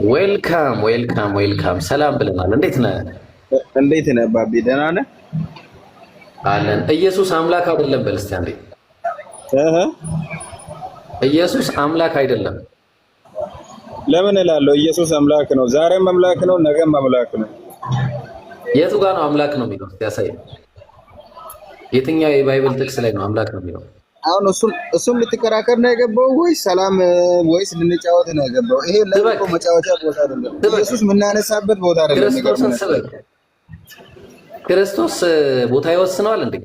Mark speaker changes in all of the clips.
Speaker 1: ዌልካም ሰላም ብለናል። እንዴት ነህ?
Speaker 2: እንዴት ነህ ባቢ? ደህና ነህ?
Speaker 1: አለን። ኢየሱስ አምላክ አይደለም በል እስቲ አንዴ።
Speaker 2: እህ
Speaker 1: ኢየሱስ አምላክ አይደለም።
Speaker 2: ለምን እላለሁ? ኢየሱስ አምላክ ነው። ዛሬም አምላክ ነው፣ ነገም አምላክ ነው።
Speaker 1: የቱ ጋር ነው አምላክ ነው የሚለው? ያሳይ። የትኛው የባይብል ጥቅስ ላይ ነው አምላክ ነው የሚለው?
Speaker 2: አሁን እሱም ልትከራከር ነው የገባው ወይስ ሰላም ወይስ ልንጫወት ነው የገባው? ይሄ ለቆ መጫወቻ ቦታ አይደለም። ኢየሱስ የምናነሳበት ቦታ አይደለም።
Speaker 1: ክርስቶስን ስበክ። ክርስቶስ ቦታ ይወስነዋል እንዴ?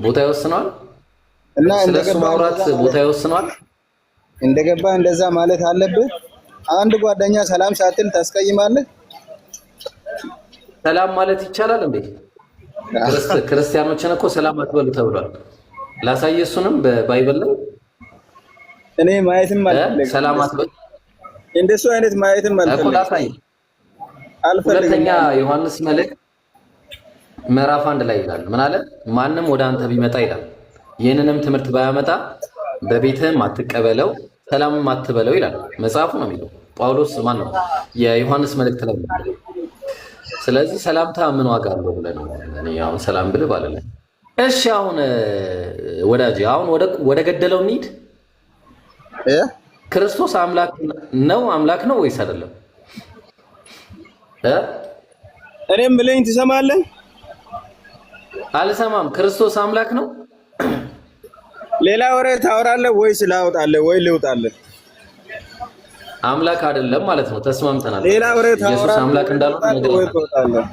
Speaker 1: ቦታ ይወስነዋል እና ስለሱ ማውራት ቦታ ይወስነዋል።
Speaker 2: እንደገባ እንደዛ ማለት አለብህ። አንድ ጓደኛ ሰላም ሳትል ታስቀይማለህ?
Speaker 1: ሰላም ማለት ይቻላል እንዴ? ክርስቲያኖችን እኮ ሰላም አትበሉ ተብሏል። ላሳየ እሱንም በባይብል ላይ
Speaker 2: እኔ ማየትም አልፈልግም።
Speaker 1: ሰላም አትበሉ
Speaker 2: እንደሱ አይነት ማየትም አልፈልግም።
Speaker 1: ሁለተኛ ዮሐንስ መልእክት ምዕራፍ 1 ላይ ይላል ምን አለ? ማንም ወደ አንተ ቢመጣ ይላል ይህንንም ትምህርት ባያመጣ በቤትህም አትቀበለው፣ ሰላምም አትበለው ይላል መጽሐፉ ነው የሚለው። ጳውሎስ ማን ነው? የዮሐንስ መልእክት ላይ ነው። ስለዚህ ሰላምታ ምን ዋጋ አለው ብለን እኔ አሁን ሰላም ብልህ ባለለ። እሺ አሁን ወዳጅ አሁን ወደ ገደለው እንሂድ። ክርስቶስ አምላክ ነው ወይስ አይደለም?
Speaker 2: እኔም ብለኝ ትሰማለህ?
Speaker 1: አልሰማም። ክርስቶስ አምላክ ነው?
Speaker 2: ሌላ ወሬ ታወራለህ ወይስ ላውጣለህ ወይ ልውጣለህ?
Speaker 1: አምላክ አይደለም ማለት ነው። ተስማምተናል።
Speaker 2: ሌላ ወሬ ታወራለህ
Speaker 1: ኢየሱስ አምላክ እንዳልሆነ
Speaker 2: ወይ ትወጣለህ?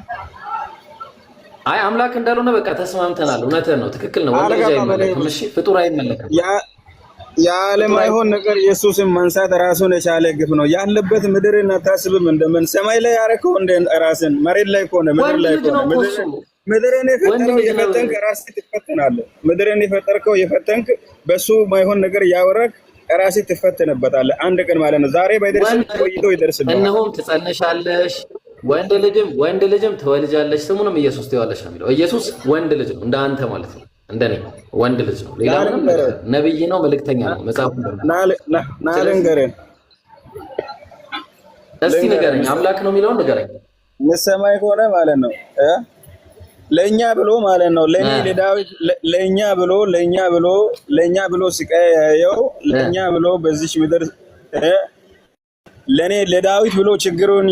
Speaker 1: አይ አምላክ እንዳልሆነ በቃ ተስማምተናል። እውነትህን ነው። ትክክል ነው። ወንድ ልጅ አይመለክም። እሺ ፍጡር አይመለክም።
Speaker 2: የማይሆን ነገር ኢየሱስን ማንሳት ራሱን የቻለ ግፍ ነው። ያለበት ምድርን አታስብም? እንደምን ሰማይ ላይ ያረከው እንደ ራስን መሬት ላይ ከሆነ ምድር ላይ ከሆነ ምድርን የፈጠረው የፈተንክ ራስህ ትፈተናለህ። ምድርን የፈጠርከው የፈተንክ በሱ ማይሆን ነገር ያወራክ ራስህ ትፈተንበታለህ አንድ ቀን ማለት ነው። ዛሬ ባይደርስ ቆይቶ ይደርስልሃል።
Speaker 1: እነሆም ትጸንሻለሽ ወንድ ልጅም ትወልጃለሽ ስሙንም ኢየሱስ ትይዋለሽ ነው የሚለው። ኢየሱስ ወንድ ልጅ ነው እንደ አንተ ማለት ነው። እንደኔ ወንድ ልጅ ነው። ሌላ ምንም ነብይ ነው፣ መልእክተኛ ነው። መጽሐፉ
Speaker 2: ናልንገረን
Speaker 1: እስቲ ንገረኝ። አምላክ ነው የሚለውን ንገረኝ።
Speaker 2: ምሰማይ ከሆነ ማለት ነው ለኛ ብሎ ማለት ነው ለኔ ለዳዊት ለኛ ብሎ ሲቀያየው ለኛ ብሎ በዚህ ምድር ለኔ ለዳዊት ብሎ ችግሩን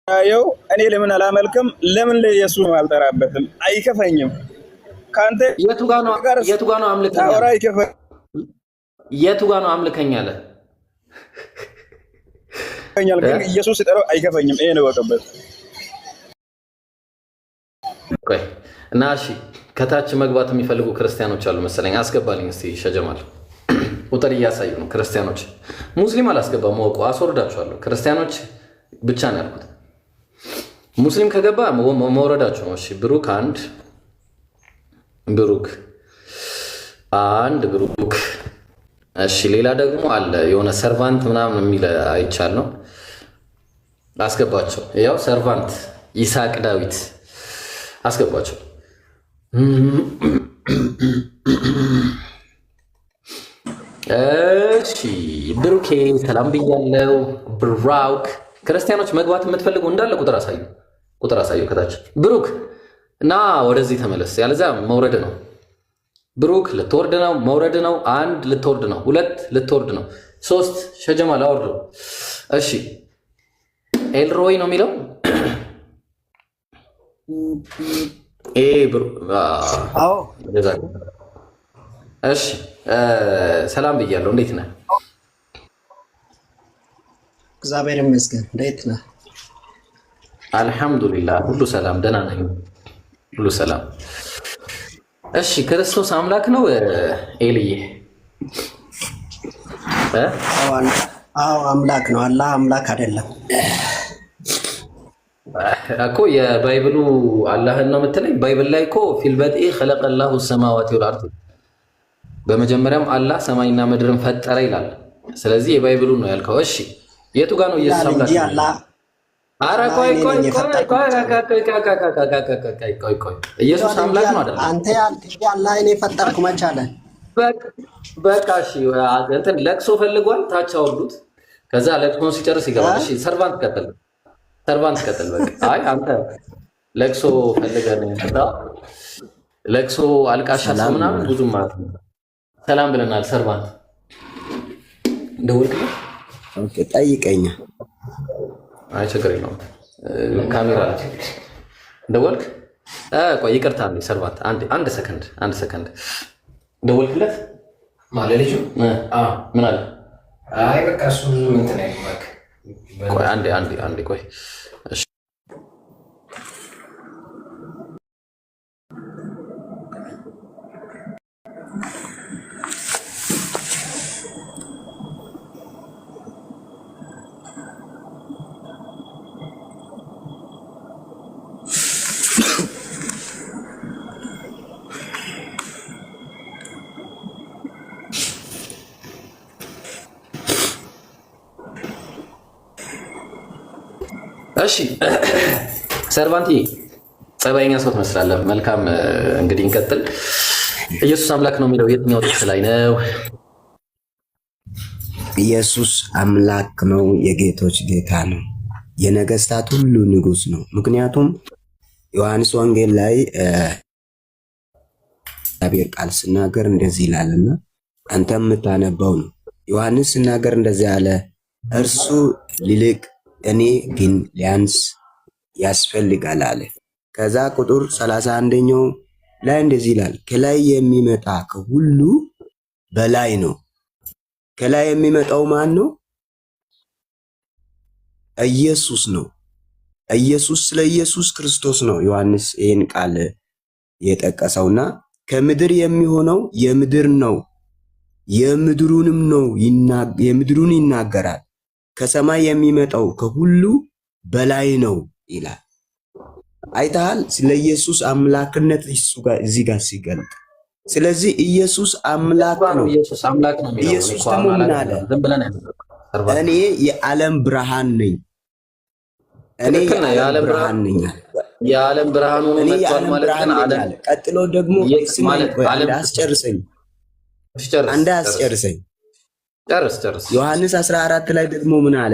Speaker 2: ያየው እኔ ለምን አላመልክም? ለምን ለኢየሱስ አልጠራበትም? አይከፈኝም። ካንተ
Speaker 1: የቱ ጋር ነው አምልከኛ?
Speaker 2: አውራ ይከፈኝ።
Speaker 1: የቱ ጋር ነው አምልከኛ አለ?
Speaker 2: ግን ኢየሱስ ሲጠራው አይከፈኝም። ይሄ ነው ወቀበት።
Speaker 1: ቆይ እና እሺ ከታች መግባት የሚፈልጉ ክርስቲያኖች አሉ መሰለኝ። አስገባልኝ እስቲ ሸጀማል። ቁጥር እያሳዩ ነው ክርስቲያኖች። ሙስሊም አላስገባም። ወቁ አስወርዳችኋለሁ። ክርስቲያኖች ብቻ ነው ያልኩት። ሙስሊም ከገባ መውረዳችሁ ነው። እሺ ብሩክ አንድ ብሩክ። እሺ ሌላ ደግሞ አለ የሆነ ሰርቫንት ምናምን የሚል አይቻል ነው። አስገባቸው። ያው ሰርቫንት ይስሐቅ ዳዊት አስገባቸው። እሺ ብሩኬ ሰላም ብያለው። ብራውክ ክርስቲያኖች መግባት የምትፈልጉ እንዳለ ቁጥር አሳዩ ከታች። ብሩክ እና ወደዚህ ተመለስ፣ ያለዛ መውረድ ነው። ብሩክ ልትወርድ ነው፣ መውረድ ነው። 1 ልትወርድ ነው፣ 2 ልትወርድ ነው፣ 3 ሸጀማል አወርደው። እሺ ኤልሮይ ነው የሚለው እሺ ሰላም ብያለሁ። እንዴት ነህ?
Speaker 3: እግዚአብሔር ይመስገን። እንዴት ነህ?
Speaker 1: አልሐምዱሊላህ ሁሉ ሰላም፣ ደህና ነኝ፣ ሁሉ ሰላም። እሺ ክርስቶስ አምላክ ነው ኤልዬ?
Speaker 3: አዎ አምላክ ነው። አላህ አምላክ አይደለም
Speaker 1: እኮ። የባይብሉ አላህን ነው የምትለኝ? ባይብል ላይ እኮ ፊል በድኢ ኸለቀላሁ ሰማዋቲ ወልአርድ፣ በመጀመሪያም አላህ ሰማይና ምድርን ፈጠረ ይላል። ስለዚህ የባይብሉ ነው ያልከው። እሺ የቱ ጋር ነው ኢየሱስ አምላክ? ኧረ ቆይ ኢየሱስ አምላክ ነው አይደል?
Speaker 3: አንተ ያልከው አላህ እኔ ፈጠርኩ መቻለ።
Speaker 1: በቃ እሺ እንትን ለቅሶ ፈልጓል፣ ታች አወርዱት። ከዛ ለቅሶን ሲጨርስ ይገባል። እሺ ሰርቫንት ቀጥል፣ በቃ አይ አንተ ለቅሶ ፈልገህ ነው የመጣው። ለቅሶ አልቃሻ ሰው ምናምን ብዙም ማለት ነው። ሰላም ብለናል። ሰርቫንት ደውልክ?
Speaker 3: ኦኬ ጠይቀኛ።
Speaker 1: አይ ችግር የለውም። ካሜራ ደወልክ? ቆይ ይቅርታ፣ ሰርቫንት አንድ ሰከንድ ደወልክለት?
Speaker 4: ማለት ልጁ
Speaker 1: ምን አለ?
Speaker 4: አይ በቃ እሱ እንትን አይባክ።
Speaker 1: ቆይ አንዴ ቆይ። እሺ እሺ ሰርቫንቲ ጸባይኛ ሰው ትመስላለህ። መልካም እንግዲህ እንቀጥል። ኢየሱስ አምላክ ነው የሚለው የትኛው ጥቅስ ላይ ነው?
Speaker 3: ኢየሱስ አምላክ ነው፣ የጌቶች ጌታ ነው፣ የነገስታት ሁሉ ንጉስ ነው። ምክንያቱም ዮሐንስ ወንጌል ላይ እግዚአብሔር ቃል ሲናገር እንደዚህ ይላልና አንተ የምታነበው ነው። ዮሐንስ ሲናገር እንደዚህ ያለ እርሱ ሊልቅ እኔ ግን ሊያንስ ያስፈልጋል አለ። ከዛ ቁጥር 31ኛው ላይ እንደዚህ ይላል፣ ከላይ የሚመጣ ከሁሉ በላይ ነው። ከላይ የሚመጣው ማን ነው? ኢየሱስ ነው። ኢየሱስ ስለ ኢየሱስ ክርስቶስ ነው ዮሐንስ ይህን ቃል የጠቀሰውና ከምድር የሚሆነው የምድር ነው፣ የምድሩን ይናገራል። ከሰማይ የሚመጣው ከሁሉ በላይ ነው ይላል። አይተሃል? ስለ ኢየሱስ አምላክነት እዚህ ጋር ሲገልጥ፣ ስለዚህ ኢየሱስ አምላክ ነው። ኢየሱስ ደግሞ ምን አለ? እኔ የዓለም ብርሃን ነኝ።
Speaker 1: የዓለም ብርሃን ሆኖ መጥቷል ማለት ነው።
Speaker 3: ቀጥሎ ደግሞ አስጨርሰኝ።
Speaker 1: ጨርስ።
Speaker 3: ዮሐንስ 14 ላይ ደግሞ ምን አለ?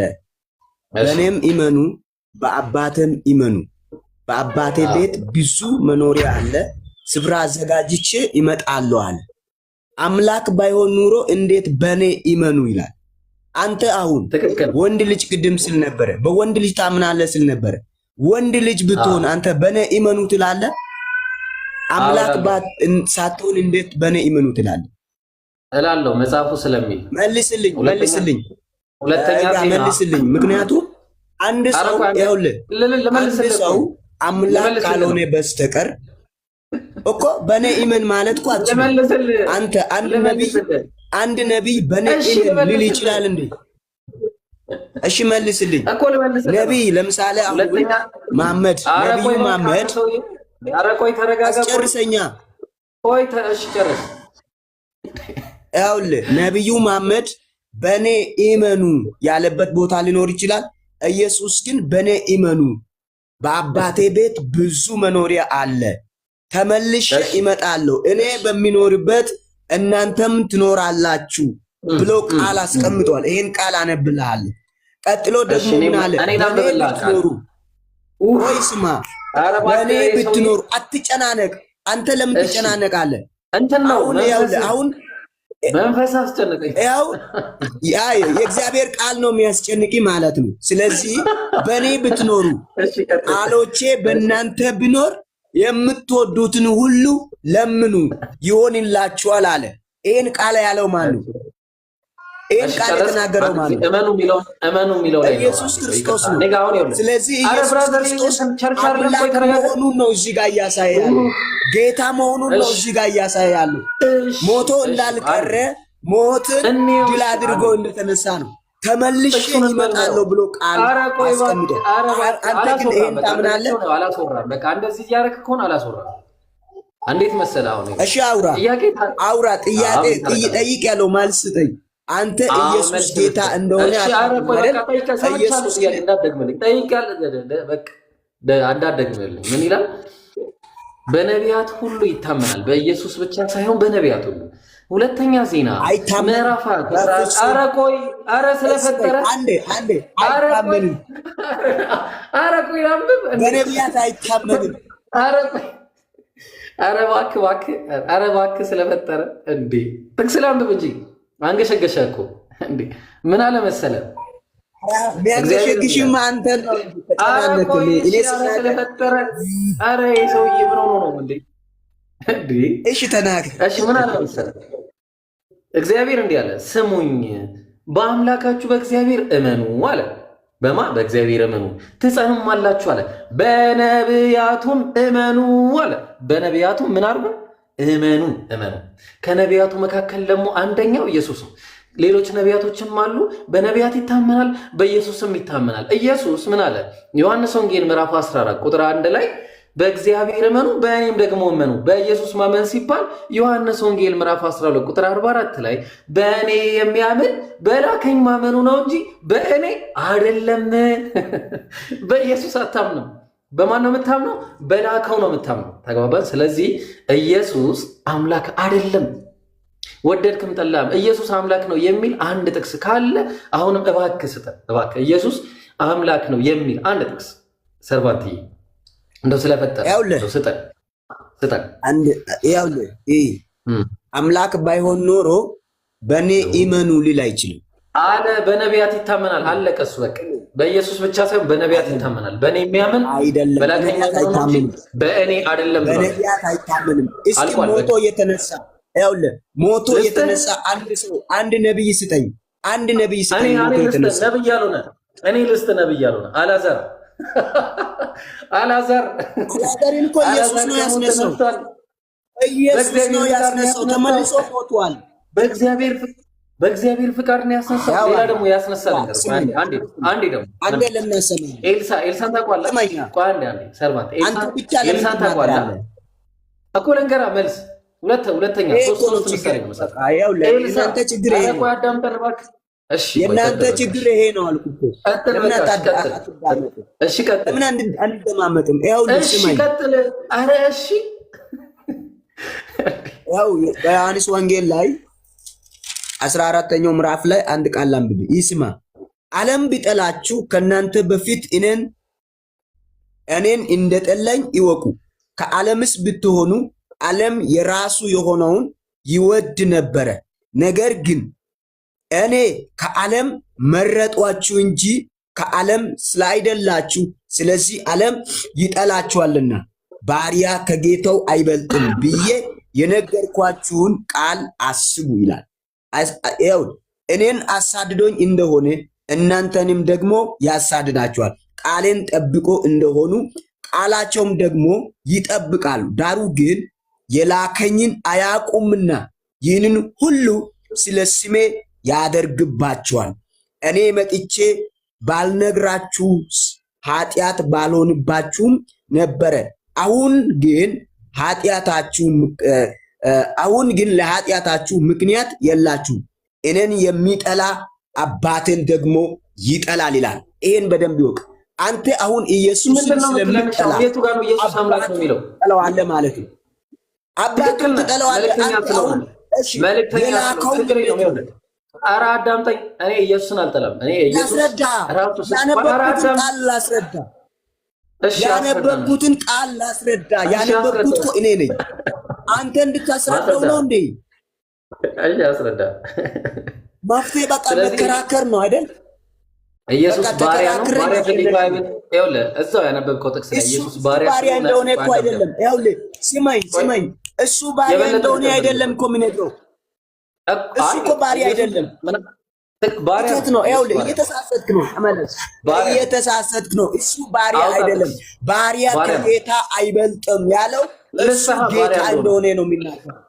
Speaker 3: በእኔም ይመኑ በአባቴም ይመኑ፣ በአባቴ ቤት ብዙ መኖሪያ አለ፣ ስፍራ አዘጋጅቼ ይመጣለሁ አለ። አምላክ ባይሆን ኑሮ እንዴት በእኔ ይመኑ ይላል። አንተ አሁን ወንድ ልጅ ቅድም ስል ነበረ፣ በወንድ ልጅ ታምናለህ ስል ነበረ። ወንድ ልጅ ብትሆን አንተ በእኔ ይመኑ ትላለህ? አምላክ ሳትሆን እንዴት በእኔ ይመኑ ትላለህ?
Speaker 1: እላለሁ መጽሐፉ ስለሚል።
Speaker 3: መልስልኝ።
Speaker 1: ሁለተኛ
Speaker 3: መልስልኝ። ምክንያቱም አንድ ሰው አምላክ ካልሆነ በስተቀር እኮ በኔ ኢመን ማለት እኮ አንተ አንድ ነቢይ በኔ ኢመን ሊል ይችላል እንዴ? እሺ መልስልኝ። ነቢይ ለምሳሌ አሁን መሐመድ ነቢዩ መሐመድ አስጨርሰኛ።
Speaker 1: እሺ ጨርስ።
Speaker 3: ነቢዩ መሐመድ በኔ ኢመኑ ያለበት ቦታ ሊኖር ይችላል። ኢየሱስ ግን በኔ ኢመኑ በአባቴ ቤት ብዙ መኖሪያ አለ፣ ተመልሼ እመጣለሁ፣ እኔ በሚኖርበት እናንተም ትኖራላችሁ ብሎ ቃል አስቀምጧል። ይሄን ቃል አነብልሃለሁ። ቀጥሎ ደግሞ ምን አለ? በኔ ብትኖሩ ወይ ስማ፣ በኔ ብትኖሩ አትጨናነቅ። አንተ ለምን ትጨናነቃለህ? አሁን
Speaker 1: መንፈስ አስጨነቀኝ።
Speaker 3: የእግዚአብሔር ቃል ነው የሚያስጨንቂ ማለት ነው። ስለዚህ በእኔ ብትኖሩ ቃሎቼ በእናንተ ቢኖር የምትወዱትን ሁሉ ለምኑ ይሆንላችኋል አለ። ይህን ቃል ያለው ማን ነው? ይህን ቃል የተናገረው ማን ነው?
Speaker 1: እመኑ የሚለው ላይ
Speaker 3: ኢየሱስ ክርስቶስ ነው። ስለዚህ ኢየሱስ ክርስቶስ አምላክ መሆኑን ነው እዚህ ጋር እያሳየ ያለው። ጌታ መሆኑን ነው እዚህ ጋር እያሳየ ያለው። ሞቶ እንዳልቀረ ሞትን ድል አድርጎ እንደተነሳ ነው። ተመልሼ ይመጣለሁ ብሎ ቃል አስቀምጦ፣ አንተ ግን ይሄን ታምናለህ?
Speaker 1: አላስወራም። በቃ እንደዚህ እያደረክ ከሆነ አላስወራም። እንዴት መሰለህ? አሁን
Speaker 3: እሺ አውራ ጥያቄ ጠይቅ ያለው መልስ ስጠኝ። አንተ ኢየሱስ ጌታ እንደሆነ
Speaker 1: እንዳትደግምልኝ። ምን ይላል? በነቢያት ሁሉ ይታመናል። በኢየሱስ ብቻ ሳይሆን በነቢያት ሁሉ። ሁለተኛ ዜና ምዕራፍ ኧረ ቆይ ኧረ ስለፈጠረ ኧረ ቆይ ላንብብ።
Speaker 3: በነቢያት አይታመንም።
Speaker 1: ኧረ እባክህ ስለፈጠረ እንዴ ጥቅስ ላንብብ እንጂ አንገሸገሸ እኮ እንዴ። ምን አለ መሰለህ
Speaker 3: ሚያንገሸግሽም አንተ ነው።
Speaker 1: ስለፈጠረ ኧረ ሰውዬ ምን ሆኖ ነው እንዴ?
Speaker 3: እሺ ተናገር።
Speaker 1: እሺ ምን አለ መሰለህ እግዚአብሔር እንዲህ አለ፣ ስሙኝ በአምላካችሁ በእግዚአብሔር እመኑ አለ። በእግዚአብሔር እመኑ ትጸኑም አላችሁ አለ። በነቢያቱም እመኑ አለ። በነቢያቱም ምን አድርጉ? እመኑ። ከነቢያቱ መካከል ደግሞ አንደኛው ኢየሱስ ነው። ሌሎች ነቢያቶችም አሉ። በነቢያት ይታመናል፣ በኢየሱስም ይታመናል። ኢየሱስ ምን አለ? ዮሐንስ ወንጌል ምዕራፍ 14 ቁጥር 1 ላይ በእግዚአብሔር እመኑ በእኔም ደግሞ እመኑ። በኢየሱስ ማመን ሲባል ዮሐንስ ወንጌል ምዕራፍ 12 ቁጥር 44 ላይ በእኔ የሚያምን በላከኝ ማመኑ ነው እንጂ በእኔ አይደለም። በኢየሱስ አታምንም። በማን ነው የምታምነው? በላከው ነው የምታምነው። ተግባባን? ስለዚህ ኢየሱስ አምላክ አይደለም። ወደድክም ጠላም ኢየሱስ አምላክ ነው የሚል አንድ ጥቅስ ካለ አሁንም እባክህ ስጠን። እባክህ ኢየሱስ አምላክ ነው የሚል አንድ ጥቅስ ሰርቫንትዬ እንደው ስለፈጠረ ስጠን።
Speaker 3: አምላክ ባይሆን ኖሮ በእኔ ኢመኑ ሊል አይችልም
Speaker 1: አለ። በነቢያት ይታመናል። አለቀ እሱ በቃ። በኢየሱስ ብቻ ሳይሆን በነቢያት ይታመናል። በእኔ የሚያምን በላከኝ በእኔ አይደለም።
Speaker 3: በነቢያት አይታመንም። እስኪ ሞቶ የተነሳ ሞቶ የተነሳ አንድ ነብይ ስጠኝ። አንድ ነብይ ስጠኝ።
Speaker 1: ነብይ ያልሆነ እኔ ልስጥ ነብይ ያልሆነ አልዓዛርን
Speaker 3: እኮ ኢየሱስ ነው ያስነሳው። ኢየሱስ ነው ያስነሳው። ተመልሶ ሞቷል።
Speaker 1: በእግዚአብሔር ፍቃድ ነው ያስነሳው። ሌላ ደግሞ ያስነሳል ነገር አንዴ ደግሞ
Speaker 3: ለምን ያሰማል?
Speaker 1: ኤልሳን ታውቀዋለህ? ቆይ አንዴ ሰርቫንት ኤልሳን ታውቀዋለህ እኮ ልንገራ መልስ ሁለተኛ ሶስት ምሳሌ ነው መሰለህ።
Speaker 3: የእናንተ ችግር ይሄ ነው። የእናንተ ችግር ይሄ ነው አልኩህ እኮ።
Speaker 1: እሺ ቀጥል።
Speaker 3: ምን አንደማመጥም? እሺ
Speaker 1: ቀጥል። ኧረ እሺ
Speaker 3: በዮሐንስ ወንጌል ላይ 14ኛው ምዕራፍ ላይ አንድ ቃል አንብብ። ይስማ። ዓለም ቢጠላችሁ ከእናንተ በፊት እኔን እንደጠላኝ ይወቁ። ከዓለምስ ብትሆኑ ዓለም የራሱ የሆነውን ይወድ ነበረ። ነገር ግን እኔ ከዓለም መረጧችሁ እንጂ ከዓለም ስላይደላችሁ፣ ስለዚህ ዓለም ይጠላችኋልና ባሪያ ከጌታው አይበልጥም ብዬ የነገርኳችሁን ቃል አስቡ ይላል። እኔን አሳድዶኝ እንደሆነ እናንተንም ደግሞ ያሳድዳችኋል። ቃሌን ጠብቆ እንደሆኑ ቃላቸውም ደግሞ ይጠብቃሉ። ዳሩ ግን የላከኝን አያውቁምና ይህንን ሁሉ ስለ ስሜ ያደርግባቸዋል። እኔ መጥቼ ባልነግራችሁ ኃጢአት ባልሆንባችሁም ነበረ። አሁን ግን ለኃጢአታችሁ ምክንያት የላችሁ። እኔን የሚጠላ አባቴን ደግሞ ይጠላል ይላል። ይሄን በደንብ ይወቅ። አንተ አሁን ኢየሱስ ስለምትጠላ ትጠላዋለህ ማለት ነው። አባቱን ትጠላዋለህ።
Speaker 1: ኧረ አዳምጠኝ። እኔ ኢየሱስን አልጠላም። እኔ
Speaker 3: ያነበብኩትን ቃል ላስረዳ። ያነበብኩት እኮ እኔ ነኝ። አንተ እንድታስረዳው ነው እንዴ?
Speaker 1: አስረዳ።
Speaker 3: መፍትሄ በቃ መከራከር ነው አይደል?
Speaker 1: ኢየሱስ ባሪያ ነው። ይኸውልህ እዛው ያነበብከው ጥቅስ ላይ ኢየሱስ ባሪያ
Speaker 3: እንደሆነ እኮ አይደለም። ይኸውልህ ስማኝ፣ እሱ ባሪያ እንደሆነ አይደለም እኮ የምነግረው። እሱ እኮ ባሪያ አይደለም። ባሪያት ነው። ይኸውልህ እየተሳሳትክ ነው። ተመለስ። እየተሳሳትክ ነው። እሱ ባሪያ አይደለም። ባሪያ ከጌታ አይበልጥም ያለው እሱ ጌታ እንደሆነ ነው የሚናገረው።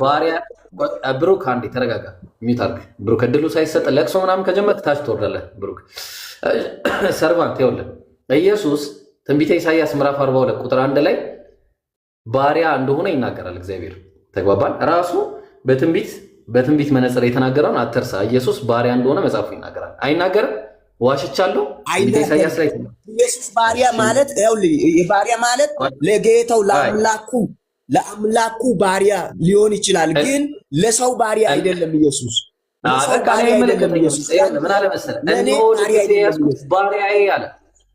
Speaker 1: ባሪያ ብሩክ አንዴ ተረጋጋ። ሚዩት አድርግ ብሩክ። እድሉ ሳይሰጥ ለቅሶ ምናምን ከጀመርክ ታች ትወርዳለህ ብሩክ። ሰርቫንት ይኸውልህ ኢየሱስ ትንቢተ ኢሳይያስ ምዕራፍ 42 ቁጥር 1 ላይ ባሪያ እንደሆነ ይናገራል እግዚአብሔር። ተግባባን? ራሱ በትንቢት መነጽር የተናገረውን አትርሳ። ኢየሱስ ባሪያ እንደሆነ መጽሐፉ ይናገራል። አይናገርም? ዋሽቻለሁ? ኢሳይያስ ላይ
Speaker 3: ኢየሱስ ባሪያ ማለት ይኸውልህ፣ ባሪያ ማለት ለጌታው ለአምላኩ ለአምላኩ ባሪያ ሊሆን ይችላል፣ ግን ለሰው ባሪያ አይደለም ኢየሱስ። ለሰው ባሪያ አይደለም ኢየሱስ።
Speaker 1: ምን አለ መሰለህ? እነሆ ደግፌ የያዝኩት ባሪያዬ አለ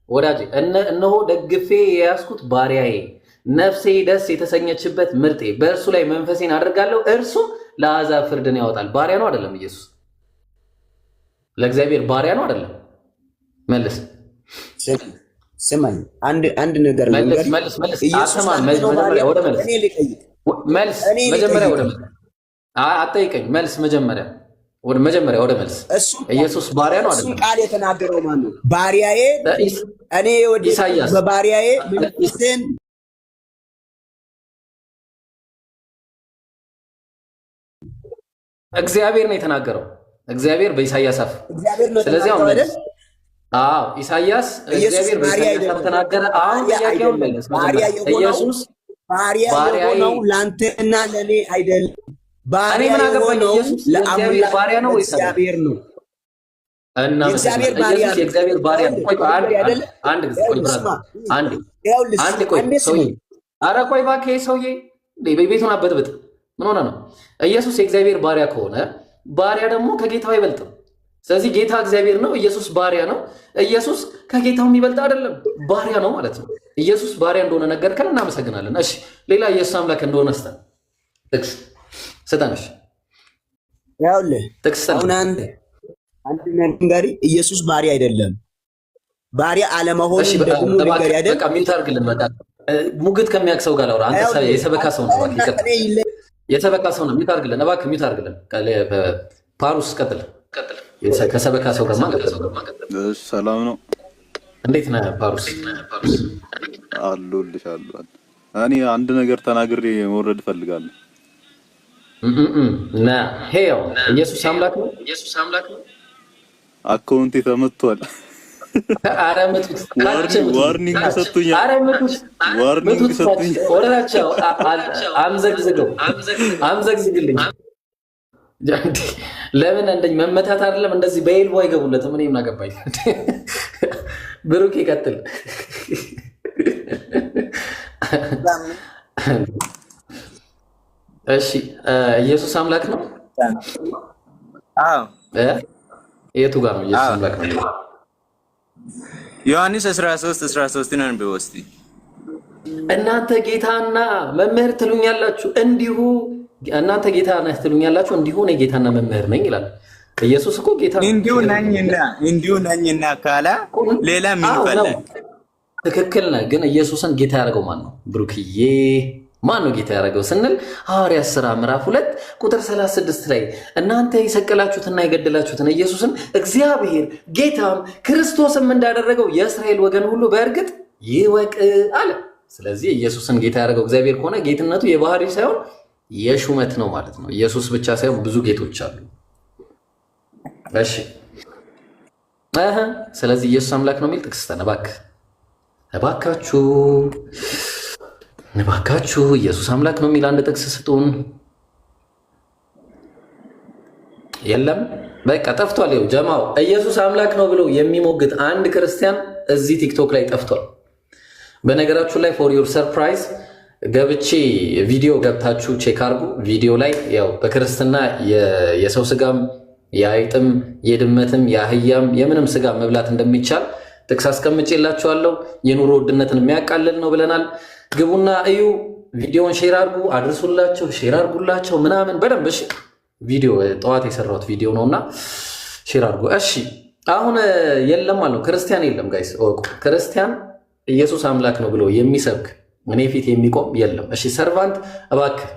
Speaker 1: ወዳጄ። እነሆ ደግፌ የያዝኩት ባሪያዬ፣ ነፍሴ ደስ የተሰኘችበት ምርጤ፣ በእርሱ ላይ መንፈሴን አድርጋለሁ፣ እርሱም ለአሕዛብ ፍርድን ያወጣል። ባሪያ ነው አይደለም ኢየሱስ? ለእግዚአብሔር ባሪያ ነው አይደለም? መልስ
Speaker 3: ስማኝ፣ አንድ ነገር
Speaker 1: መልስ። አትሰማም። መጀመሪያ ወደ መልስ መልስ። መጀመሪያ ወደ መልስ አትጠይቀኝ። መልስ መጀመሪያ ወደ መልስ። ኢየሱስ ባሪያ ነው አይደለም?
Speaker 3: ቃል የተናገረው ማን ነው? ባሪያዬ እኔ
Speaker 1: ኢሳይያስ
Speaker 3: በባሪያዬ መንፈሴን
Speaker 1: እግዚአብሔር ነው የተናገረው። እግዚአብሔር በኢሳይያስ አፍ። ስለዚህ አሁን መልስ። አዎ ኢሳይያስ እግዚአብሔር በኢሳይያስ አፍ ተናገረ። አሁን ጥያቄውን መልስ። ኢየሱስ
Speaker 3: ባሪያ የሆነው ላንተና ለኔ አይደለም።
Speaker 1: እኔ ምን አገባኝ? ኢየሱስ ለእግዚአብሔር ባሪያ ነው ወይስ
Speaker 3: እግዚአብሔር ነው?
Speaker 1: እና ኢየሱስ የእግዚአብሔር ባሪያ ነው። ቆይ አንድ ጊዜ ቆይ ብራዘር፣ አንድ ቆይ ሰውዬ፣ ኧረ ቆይ እባክህ ሰውዬ፣ ቤቱን አበጥብጥ። ምን ሆነ ነው? ኢየሱስ የእግዚአብሔር ባሪያ ከሆነ ባሪያ ደግሞ ከጌታው አይበልጥም። ስለዚህ ጌታ እግዚአብሔር ነው፣ ኢየሱስ ባሪያ ነው። ኢየሱስ ከጌታው የሚበልጥ አይደለም፣ ባሪያ ነው ማለት ነው። ኢየሱስ ባሪያ እንደሆነ ነገርከን፣ እናመሰግናለን። እሺ ሌላ ኢየሱስ አምላክ እንደሆነ ጥቅስ ስጠንሽ።
Speaker 3: ያውልህ
Speaker 1: ጥቅስ
Speaker 3: አሁን አንድ ነገር ኢየሱስ ባሪያ አይደለም። ባሪያ አለመሆን ደግሞ ነገር አይደለም።
Speaker 1: በቃ ሚውት አድርግልን። በቃ ሙግት ከሚያክሰው ጋር አውራ። አንተ የሰበካ ሰው ነው፣ የሰበካ ሰው ነው። ሚውት አድርግልን እባክህ፣ ሚውት አድርግልን። ፓሩስ ቀጥል። ከሰበካ ሰው ጋር
Speaker 5: እሺ ሰላም ነው።
Speaker 1: እንዴት ነህ ፓሩስ?
Speaker 5: አሉልሽ አሉ። እኔ አንድ ነገር ተናግሬ መውረድ እፈልጋለሁ።
Speaker 1: ና ሄው ኢየሱስ አምላክ ነው።
Speaker 5: አካውንቴ ተመቷል።
Speaker 1: ኧረ ምቱት።
Speaker 5: ዋርኒንግ ሰጡኛል።
Speaker 1: ወረዳቸው አምዘግዝግልኝ። ለምን እንደኝ መመታት አይደለም እንደዚህ በኤልቦ አይገቡለትም። እኔ ምን አገባኝ? ብሩክ ይቀጥል። እሺ ኢየሱስ አምላክ ነው።
Speaker 2: አዎ
Speaker 1: የቱ ጋር ነው ኢየሱስ አምላክ ነው?
Speaker 2: ዮሐንስ 13 ነን በውስጥ
Speaker 1: እናንተ ጌታና መምህር ትሉኛላችሁ፣ እንዲሁ እናንተ ጌታ ነህ ትሉኛላችሁ፣ እንዲሁ እኔ ጌታና መምህር ነኝ ይላል ኢየሱስ። እኮ ጌታ
Speaker 2: እንዲሁ ነኝና ካላ ሌላ ምን ይፈላል?
Speaker 1: ትክክል ነህ። ግን ኢየሱስን ጌታ ያደረገው ማን ነው? ብሩክዬ ማን ነው ጌታ ያደረገው ስንል ሐዋርያት ሥራ ምዕራፍ 2 ቁጥር 36 ላይ እናንተ የሰቀላችሁትና የገደላችሁትን ኢየሱስን እግዚአብሔር ጌታም ክርስቶስም እንዳደረገው የእስራኤል ወገን ሁሉ በእርግጥ ይወቅ አለ። ስለዚህ ኢየሱስን ጌታ ያደረገው እግዚአብሔር ከሆነ ጌትነቱ የባህሪ ሳይሆን የሹመት ነው ማለት ነው። ኢየሱስ ብቻ ሳይሆን ብዙ ጌቶች አሉ። እሺ ስለዚህ ኢየሱስ አምላክ ነው የሚል ጥቅስ እባካችሁ ኢየሱስ አምላክ ነው የሚል አንድ ጥቅስ ስጡን። የለም በቃ ጠፍቷል። ይኸው ጀማው ኢየሱስ አምላክ ነው ብሎ የሚሞግት አንድ ክርስቲያን እዚህ ቲክቶክ ላይ ጠፍቷል። በነገራችሁ ላይ ፎር ዩር ሰርፕራይዝ ገብቼ ቪዲዮ ገብታችሁ ቼክ አድርጉ። ቪዲዮ ላይ ያው በክርስትና የሰው ስጋም የአይጥም የድመትም የአህያም የምንም ስጋ መብላት እንደሚቻል ጥቅስ አስቀምጬላችኋለሁ። የኑሮ ውድነትን የሚያቃልል ነው ብለናል። ግቡና እዩ። ቪዲዮውን ሼር አድርጉ፣ አድርሱላቸው፣ ሼር አድርጉላቸው ምናምን በደንብ እሺ። ቪዲዮ ጠዋት የሰራሁት ቪዲዮ ነውና ሼር አድርጉ እሺ። አሁን የለም አለው ክርስቲያን የለም ጋይስ እወቁ። ክርስቲያን ኢየሱስ አምላክ ነው ብሎ የሚሰብክ እኔ ፊት የሚቆም የለም። እሺ ሰርቫንት እባክህ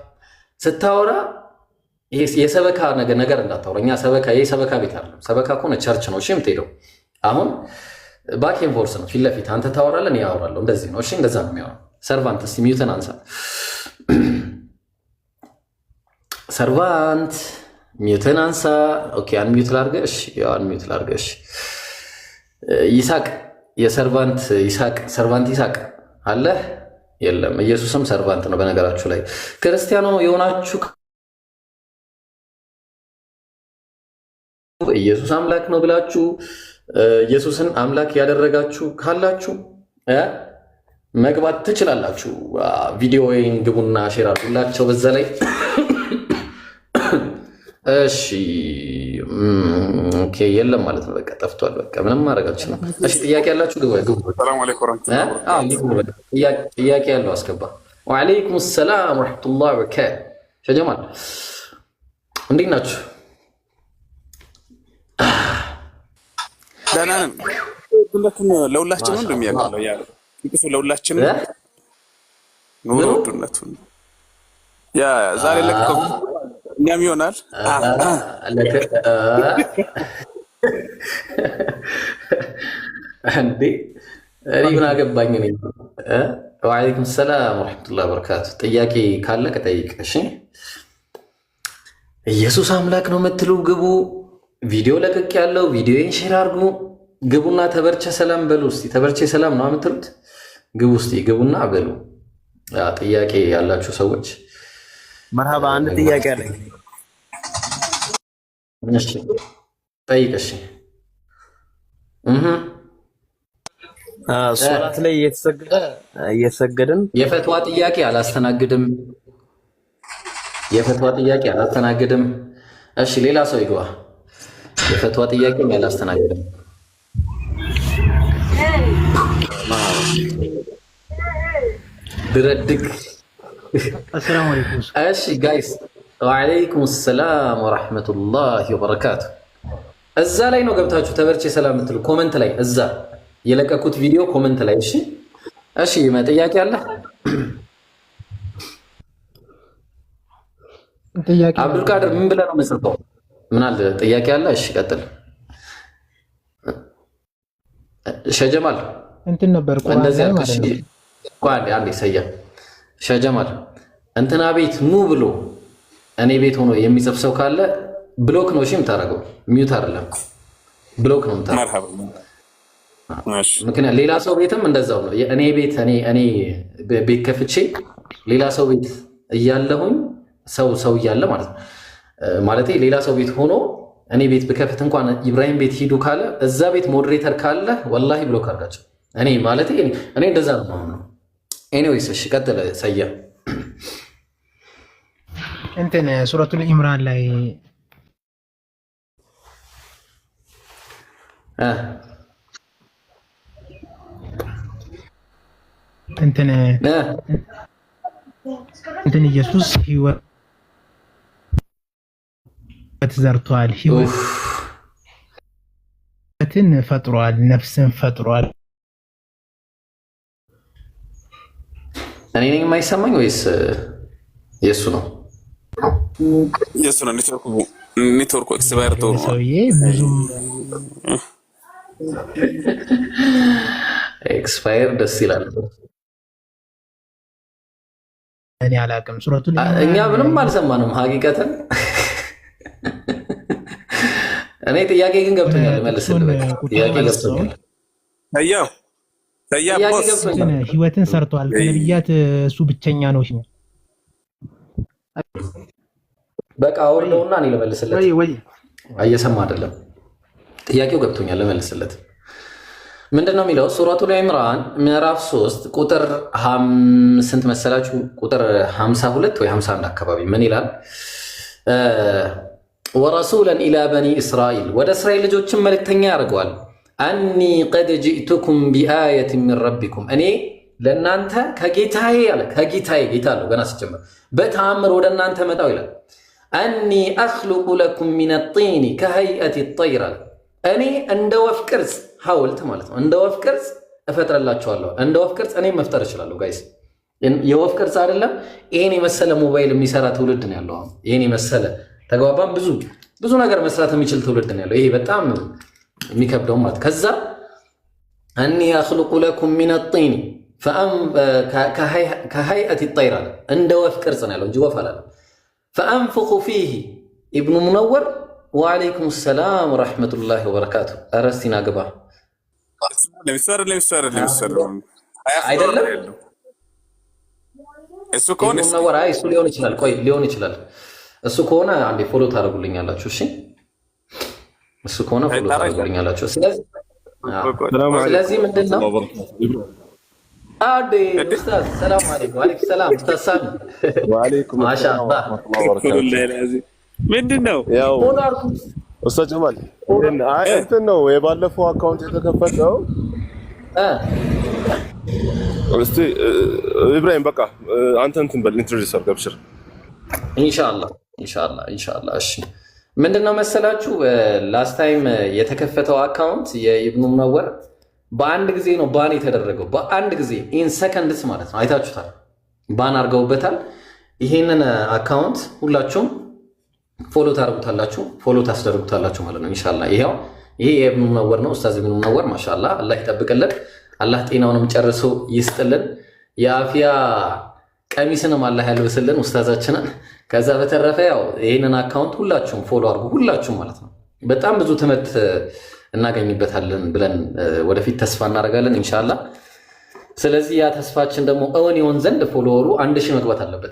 Speaker 1: ስታወራ የሰበካ ነገር እንዳታወራ። እኛ ሰበካ ቤት አለ። ሰበካ ከሆነ ቸርች ነው እሺ የምትሄደው። አሁን ባኬን ፎርስ ነው ፊት ለፊት አንተ ታወራለህ፣ እኔ አወራለሁ። እንደዚህ ነው እሺ፣ እንደዛ ነው የሚሆነው። ሰርቫንት እስቲ ሚውትን አንሳ። ሰርቫንት ሚውትን አንሳ። ኦኬ አንሚውት ላድርገህ። እሺ አንሚውት ላድርገህ። እሺ ይሳቅ የሰርቫንት ይሳቅ ሰርቫንት ይሳቅ አለ የለም። ኢየሱስም ሰርቫንት ነው። በነገራችሁ ላይ ክርስቲያኖ የሆናችሁ ኢየሱስ አምላክ ነው ብላችሁ ኢየሱስን አምላክ ያደረጋችሁ ካላችሁ መግባት ትችላላችሁ። ቪዲዮውን ግቡና ሼር አድርጉላቸው በዛ ላይ። እሺ ኦኬ፣ የለም ማለት ነው። በቃ ጠፍቷል። በቃ ምንም ማድረግ አልችልም። እሺ ጥያቄ ያላችሁ ግቡ።
Speaker 6: ሰላም አለይኩም
Speaker 1: ጥያቄ ያለው አስገባ። ወአለይኩም ሰላም ወራህመቱላሂ ወበረካቱ። ሸጀማል እንዴት ናችሁ?
Speaker 6: ደህና ነን። ለሁላችን ነው እንደሚያውቀው ያለው ይቅሱ ለሁላችን ኑሮ ውድነቱን ያ ዛሬ ለቀቀው እኛም ይሆናል
Speaker 1: እንዴ እኔ ምን አገባኝ ነኝ። ወአለይኩም ሰላም ወራህመቱላሂ ወበረካቱ። ጥያቄ ካለ ከጠይቅ። እሺ ኢየሱስ አምላክ ነው የምትሉ ግቡ። ቪዲዮ ለቅቅ ያለው ቪዲዮን ሼር አድርጉ። ግቡና ተበርቸ ሰላም በሉ። እስቲ ተበርቸ ሰላም ነው የምትሉት? ግቡ እስቲ ግቡና በሉ። ጥያቄ ያላችሁ ሰዎች
Speaker 3: መርሃባ። አንድ ጥያቄ አለኝ።
Speaker 1: እሺ ጠይቅ። እሺ
Speaker 3: ሶላት ላይ እየተሰገድን
Speaker 1: የፈትዋ ጥያቄ አላስተናግድም። የፈትዋ ጥያቄ አላስተናግድም። እሺ ሌላ ሰው ይግባ። የፈትዋ ጥያቄ አላስተናግድም። ድረድግ
Speaker 7: السلام عليكم.
Speaker 1: እሺ ጋይስ ወአለይኩም ሰላም ወራህመቱላሂ ወበረካቱ። እዛ ላይ ነው ገብታችሁ ተበርቼ ሰላም የምትሉ ኮመንት ላይ እዛ የለቀኩት ቪዲዮ ኮመንት ላይ። እሺ እሺ ጥያቄ አለ?
Speaker 7: ጥያቄ
Speaker 1: አብዱልቃድር ምን ብለህ ነው የምጽፈው? ምን አለ ጥያቄ አለ? እሺ ቀጥል። ሸጀማል
Speaker 7: እንትን ነበር
Speaker 1: እንደዚህ አልከሽ። አንዴ ሰያ ሸጀማል እንትና ቤት ኑ ብሎ እኔ ቤት ሆኖ የሚጽፍ ሰው ካለ ብሎክ ነው እሺ የምታደርገው፣ ሚዩት አይደለም ብሎክ ነው የምታደርገው። ምክንያቱም ሌላ ሰው ቤትም እንደዛው ነው። እኔ ቤት እኔ ቤት ከፍቼ ሌላ ሰው ቤት እያለሁኝ ሰው እያለ ማለት ነው ማለቴ ሌላ ሰው ቤት ሆኖ እኔ ቤት ብከፍት እንኳን ኢብራሂም ቤት ሂዱ ካለ እዛ ቤት ሞዴሬተር ካለ ወላሂ ብሎክ አድርጋቸው። እኔ ማለቴ እኔ እንደዛ ነው ማለት ነው። ኤኒዌይስ እሺ ቀጥል ሰያ።
Speaker 7: እንትን ሱረቱል ኢምራን ላይ እንትን ኢየሱስ ህይወት ዘርቷል፣ ህይወትን ፈጥሯል፣ ነፍስን ፈጥሯል።
Speaker 1: እኔ ነኝ የማይሰማኝ ወይስ የሱ ነው?
Speaker 6: የሱ ነው። ኔትወርኩ ኤክስፓየር ቶ
Speaker 7: ሰውዬ ብዙም
Speaker 1: ኤክስፓየር ደስ ይላል።
Speaker 7: እኔ አላውቅም። ሱረቱል
Speaker 1: እኛ ምንም አልሰማንም ሀቂቀተን። እኔ ጥያቄ ግን ገብቶኛል፣ መልስልኝ። ጥያቄ ገብቶኛል።
Speaker 7: ህይወትን ሰርቷል ከነብያት እሱ ብቸኛ ነው።
Speaker 1: በቃ አውርደውና እኔ ልመልስለት። እየሰማ አይደለም። ጥያቄው ገብቶኛል፣ ልመልስለት። ምንድነው የሚለው? ሱረቱል ኢምራን ምዕራፍ 3 ቁጥር ስንት መሰላችሁ? ቁጥር 52 ወይ 51 አካባቢ ምን ይላል? ወረሱለን ኢላ በኒ እስራኤል፣ ወደ እስራኤል ልጆችን መልእክተኛ ያደርገዋል። አኒ ቀድ ጅእቱኩም ቢአየት ሚን ረቢኩም፣ እኔ ለእናንተ ከጌታዬ አለ። ከጌታዬ ጌታ አለው ገና ሲጀምር በተአምር ወደ እናንተ መጣው ይላል። አኒ አኽሉቁ ለኩም ሚነ ጢኒ ከሀይአት ጠይር አለ። እኔ እንደ ወፍ ቅርጽ ሐውልት ማለት ነው፣ እንደ ወፍ ቅርጽ እፈጥረላችኋለሁ። እንደ ወፍ ቅርጽ እኔ መፍጠር እችላለሁ። ጋይስ የወፍ ቅርጽ አይደለም፣ ይሄን የመሰለ ሞባይል የሚሰራ ትውልድ ነው ያለው። ይሄን የመሰለ ተግባባን፣ ብዙ ነገር መስራት የሚችል ትውልድ ነው ያለው። ይሄ በጣም የሚከብደው ማለት ከዛ አኒ አኽሉቁ ለኩም ሚነ ጢኒ ከሀይአት ጠይር አለ። እንደ ወፍ ቅርጽ ነው ያለው እንጂ ወፍ አላለም። ፈአንፉኹ ፊህ ኢብኑ ሙነወር ወአለይኩም ሰላም ወራህመቱላሂ ወበረካቱ። ኧረ እስቲ ና ግባ። አይደለም
Speaker 6: እሱ ከሆነ
Speaker 1: ሙነወር እሱ ሊሆን ይችላል። ቆይ ሊሆን ይችላል። እሱ ከሆነ አንዴ ፎሎ ታደርጉልኛላችሁ። እሺ እሱ ከሆነ ፎሎ ታደርጉልኛላችሁ። ስለዚህ ምንድነው አዴ ኡስታዝ ሰላም አለይኩም። ወአለይኩም ሰላም ኡስታዝ ሳሚ
Speaker 5: ወአለይኩም
Speaker 1: ማሻአላህ
Speaker 6: ምንድነው
Speaker 5: ያው ኡስታዝ ጀማል እንትን ነው የባለፈው አካውንት የተከፈተው እስቲ ኢብራሂም በቃ አንተ እንትን በል ኢንትሮዲዩስ አድርግ አብሽር ኢንሻአላህ እሺ ምንድነው መሰላችሁ ላስት ታይም የተከፈተው አካውንት የኢብኑ ሙነወር በአንድ ጊዜ ነው ባን የተደረገው በአንድ ጊዜ ኢን ሰከንድስ ማለት ነው አይታችሁታል ባን አድርገውበታል ይሄንን አካውንት ሁላችሁም ፎሎ ታስደርጉታላችሁ ማለት ነው ኢንሻአላህ ይሄ የኢብኑ ሙነወር ነው ኡስታዝ ኢብኑ ሙነወር ማሻአላህ አላህ ይጠብቅልን አላህ ጤናውንም ጨርሶ ይስጥልን የአፊያ ቀሚስንም አላህ ያልብስልን ኡስታዛችንን ከዛ በተረፈ ያው ይሄንን አካውንት ሁላችሁም ፎሎ አድርጉ ሁላችሁም ማለት ነው በጣም ብዙ ትምህርት እናገኝበታለን ብለን ወደፊት ተስፋ እናደርጋለን ኢንሻአላህ ስለዚህ ያ ተስፋችን ደግሞ እውን ይሆን ዘንድ ፎሎወሩ 1000 መግባት አለበት